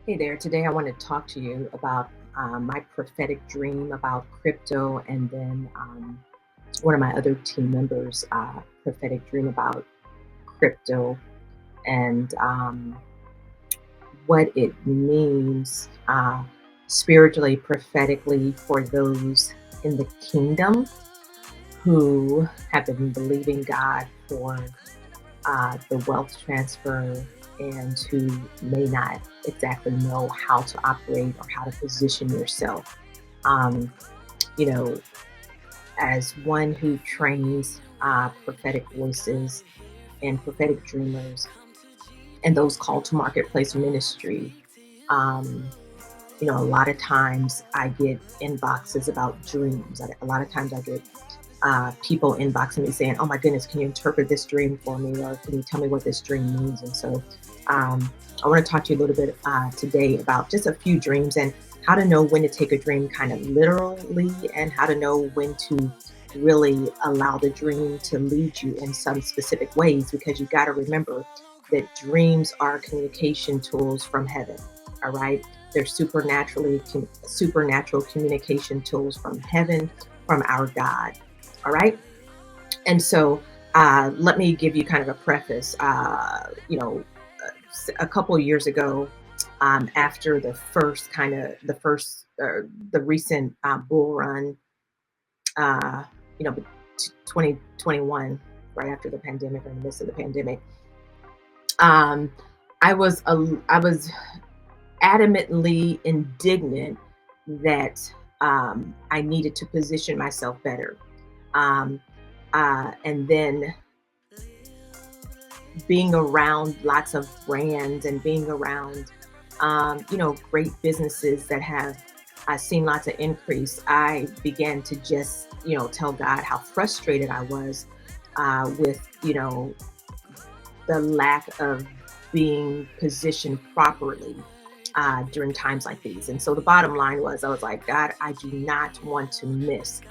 Hey there. Today I want to talk to you about my prophetic dream about crypto, and then one of my other team members' prophetic dream about crypto, and what it means spiritually, prophetically for those in the kingdom who have been believing God for the wealth transfer and who may not exactly know how to operate or how to position yourself. Um, you know, as one who trains prophetic voices and prophetic dreamers and those called to marketplace ministry, um, a lot of times I get inboxes about dreams. A lot of times I get people inboxing me saying, "Oh my goodness, can you interpret this dream for me, or can you tell me what this dream means?" And so, I want to talk to you a little bit today about just a few dreams and how to know when to take a dream kind of literally, and how to know when to really allow the dream to lead you in some specific ways. Because you got to remember that dreams are communication tools from heaven. All right, they're supernatural communication tools from heaven, from our God. All right. And so let me give you kind of a preface. A couple of years ago, after the recent bull run, uh, 2021, right after the pandemic, or in the midst of the pandemic, um, I was adamantly indignant that I needed to position myself better. Um, and then being around lots of brands and being around, great businesses that have seen lots of increase, I began to just, tell God how frustrated I was with, the lack of being positioned properly during times like these. And so the bottom line was, I was like, God, I do not want to miss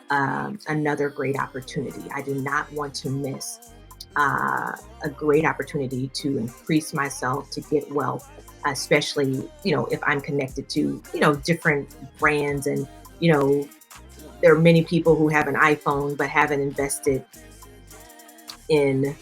another great opportunity. I do not want to miss a great opportunity to increase myself, to get wealth, especially, if I'm connected to, different brands. And, you know, there are many people who have an iPhone but haven't invested in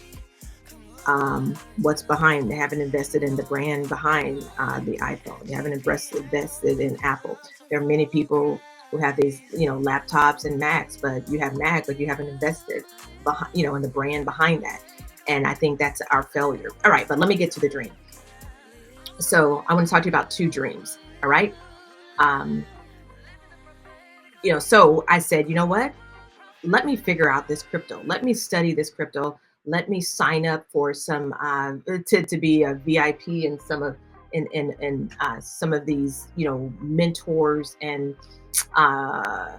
what's behind. They haven't invested in the brand behind the iPhone. They haven't invested in Apple. There are many people who have these, laptops and Macs, but you have Mac, but you haven't invested behind, in the brand behind that. And I think that's our failure. All right, but let me get to the dream. So I want to talk to you about two dreams. All right. Um, so I said, you know what? Let me figure out this crypto. Let me study this crypto. Let me sign up for some to be a VIP in some of these, mentors and uh,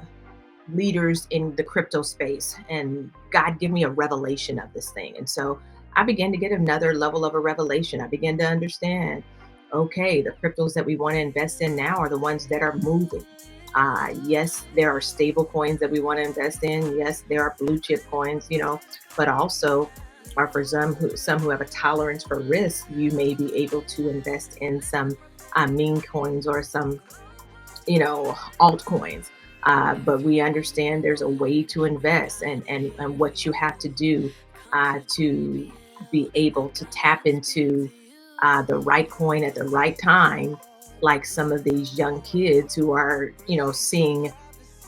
leaders in the crypto space. And God give me a revelation of this thing. And so I began to get another level of a revelation. I began to understand, okay, the cryptos that we want to invest in now are the ones that are moving. Yes, there are stable coins that we want to invest in. Yes, there are blue chip coins, but also or for some who have a tolerance for risk, you may be able to invest in some meme coins or some, altcoins. But we understand there's a way to invest, and what you have to do to be able to tap into the right coin at the right time, like some of these young kids who are, seeing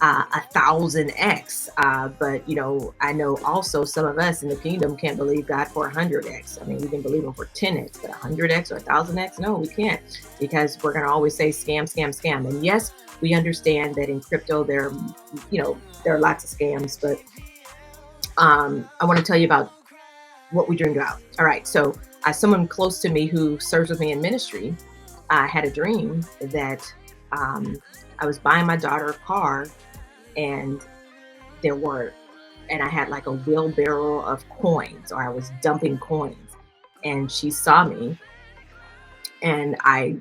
1,000x. But I know also some of us in the kingdom can't believe God for 100x. I mean, we can believe Him for 10x, but 100x or 1,000x, no, we can't, because we're going to always say scam, scam, scam. And yes, we understand that in crypto there are lots of scams, but I want to tell you about what we dreamed about. All right, so someone close to me who serves with me in ministry had a dream that um, I was buying my daughter a car, and there were and I had like a wheelbarrow of coins, or I was dumping coins, and she saw me, and I,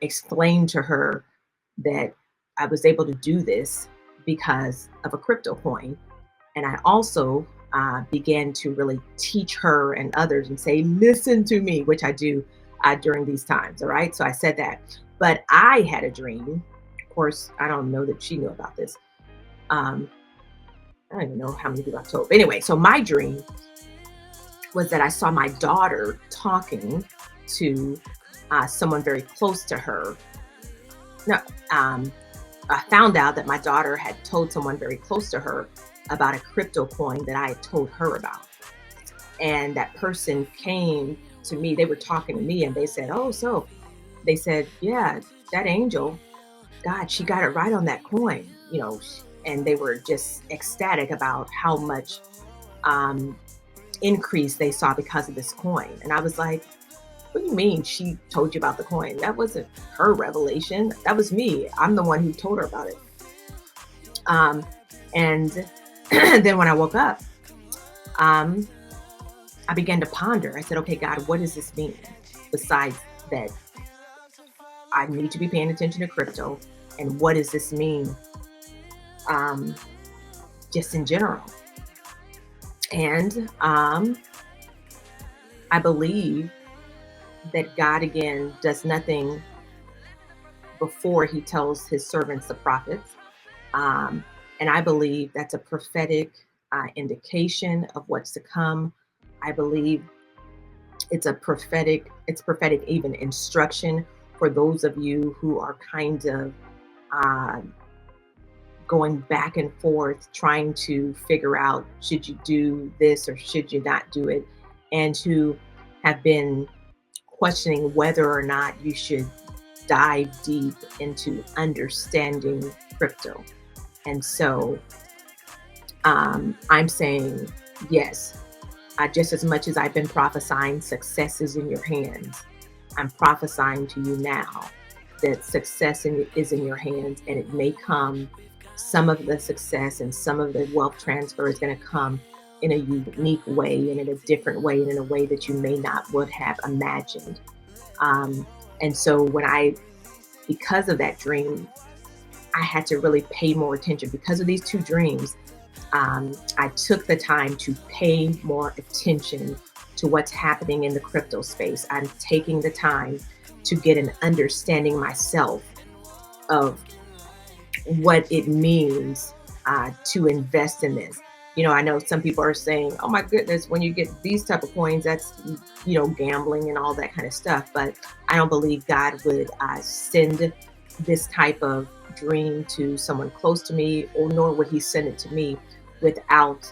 explained to her that I was able to do this because of a crypto coin. And I also began to really teach her and others and say, listen to me, which I do during these times. All right. So I said that. But I had a dream. Of course, I don't know that she knew about this. Um, I don't even know how many people I've told. But anyway, so my dream was that I saw my daughter talking to someone very close to her. No, I found out that my daughter had told someone very close to her about a crypto coin that I had told her about. And that person came to me, they were talking to me and they said, "Oh, so," they said, "Yeah, that angel, God, she got it right on that coin," and they were just ecstatic about how much um, increase they saw because of this coin. And I was like, "What do you mean she told you about the coin? That wasn't her revelation. That was me. I'm the one who told her about it." And then when I woke up, um, I began to ponder. I said, "Okay, God, what does this mean? Besides that, I need to be paying attention to crypto, and what does this mean, um, just in general?" And I believe that God again does nothing before He tells His servants, the prophets. Um, and I believe that's a prophetic indication of what's to come. I believe it's prophetic even instruction for those of you who are kind of uh, going back and forth trying to figure out, should you do this or should you not do it, and who have been questioning whether or not you should dive deep into understanding crypto. And so I'm saying yes. Just as much as I've been prophesying success is in your hands, I'm prophesying to you now that is in your hands, and it may come. Some of the success and some of the wealth transfer is going to come in a unique way and in a different way and in a way that you may not would have imagined. Um, and so because of that dream, I had to really pay more attention because of these two dreams. I took the time to pay more attention to what's happening in the crypto space. I'm taking the time to get an understanding myself of what it means to invest in this. I know some people are saying, "Oh my goodness, when you get these type of coins, that's gambling and all that kind of stuff." But I don't believe God would send this type of dream to someone close to me, or nor would He send it to me without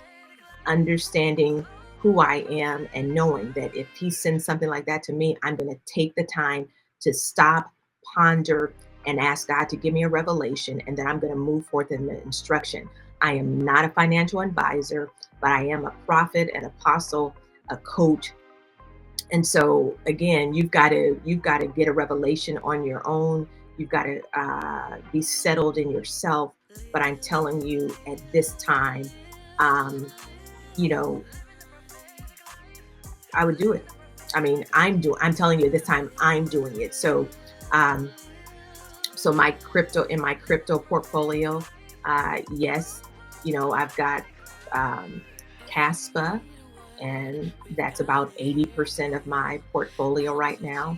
understanding who I am and knowing that if He sends something like that to me, I'm going to take the time to stop, ponder, and ask God to give me a revelation, and then I'm going to move forth in the instruction. I am not a financial advisor, but I am a prophet, an apostle, a coach. And so again, you've got to get a revelation on your own. You've got to be settled in yourself. But I'm telling you, at this time, um, you know, I would do it. I mean, I'm telling you this time I'm doing it. Um, so my crypto portfolio, yes, I've got um, Kaspa, and that's about 80% of my portfolio right now.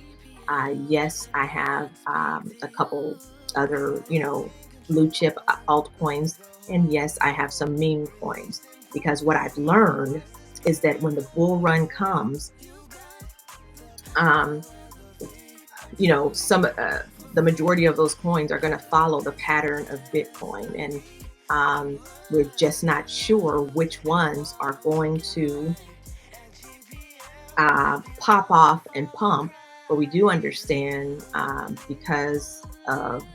Yes, I have a couple other, blue chip altcoins, and yes, I have some meme coins, because what I've learned is that when the bull run comes, um, some the majority of those coins are going to follow the pattern of Bitcoin, and we're just not sure which ones are going to pop off and pump. But we do understand, because of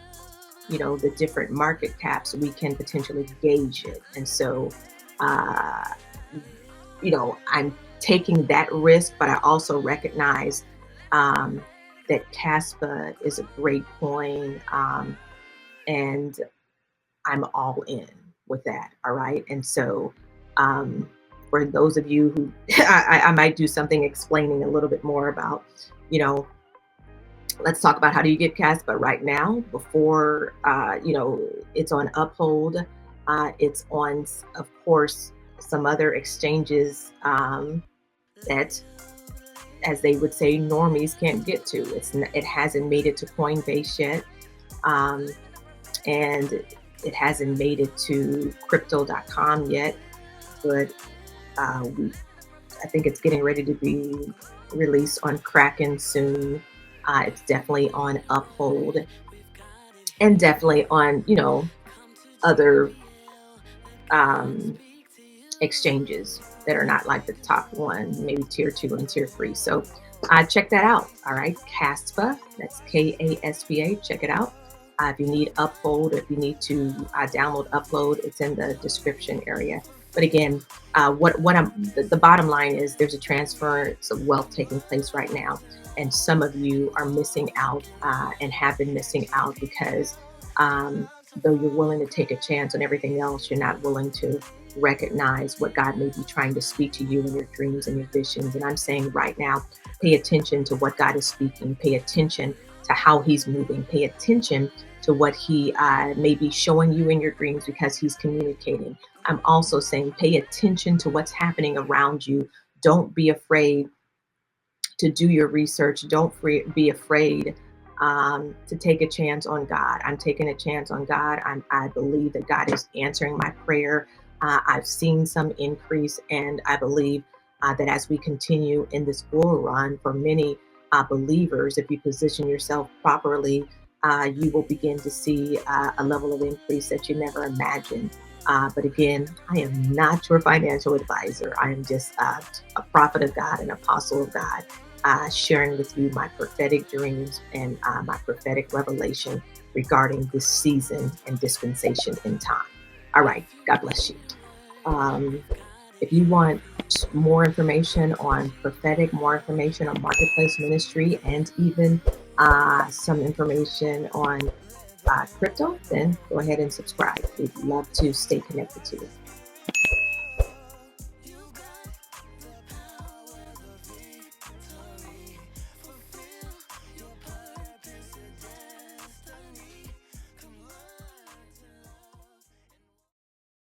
the different market caps, we can potentially gauge it. And so uh, I'm taking that risk, but I also recognize um, that Kaspa is a great coin, and I'm all in with that. All right. And so um, for those of you who I might do something explaining a little bit more about, you know, let's talk about how do you get Caspa right now before, it's on Uphold. It's on, of course, some other exchanges that as they would say, normies can't get to. It hasn't made it to Coinbase yet, um, and it hasn't made it to crypto.com yet, but I think it's getting ready to be released on Kraken soon. It's definitely on Uphold, and definitely on, other um, exchanges that are not like the top one, maybe tier two and tier three. So check that out. All right. Kaspa, that's Kaspa. Check it out. If you need Uphold, if you need to download Upload, it's in the description area. But again, the bottom line is there's a transference of wealth taking place right now, and some of you are missing out and have been missing out because though you're willing to take a chance on everything else, you're not willing to recognize what God may be trying to speak to you in your dreams and your visions. And I'm saying right now, pay attention to what God is speaking, pay attention to how He's moving, pay attention to what He may be showing you in your dreams because He's communicating. I'm also saying pay attention to what's happening around you. Don't be afraid to do your research. Don't be afraid to take a chance on God. I'm taking a chance on God. I believe that God is answering my prayer. I've seen some increase, and I believe that as we continue in this bull run for many believers, if you position yourself properly, you will begin to see a level of increase that you never imagined. But again, I am not your financial advisor. I am just a prophet of God, an apostle of God, sharing with you my prophetic dreams and my prophetic revelation regarding this season and dispensation in time. All right. God bless you. Um, if you want more information on prophetic, more information on marketplace ministry, and even some information on crypto, then go ahead and subscribe. We'd love to stay connected to you.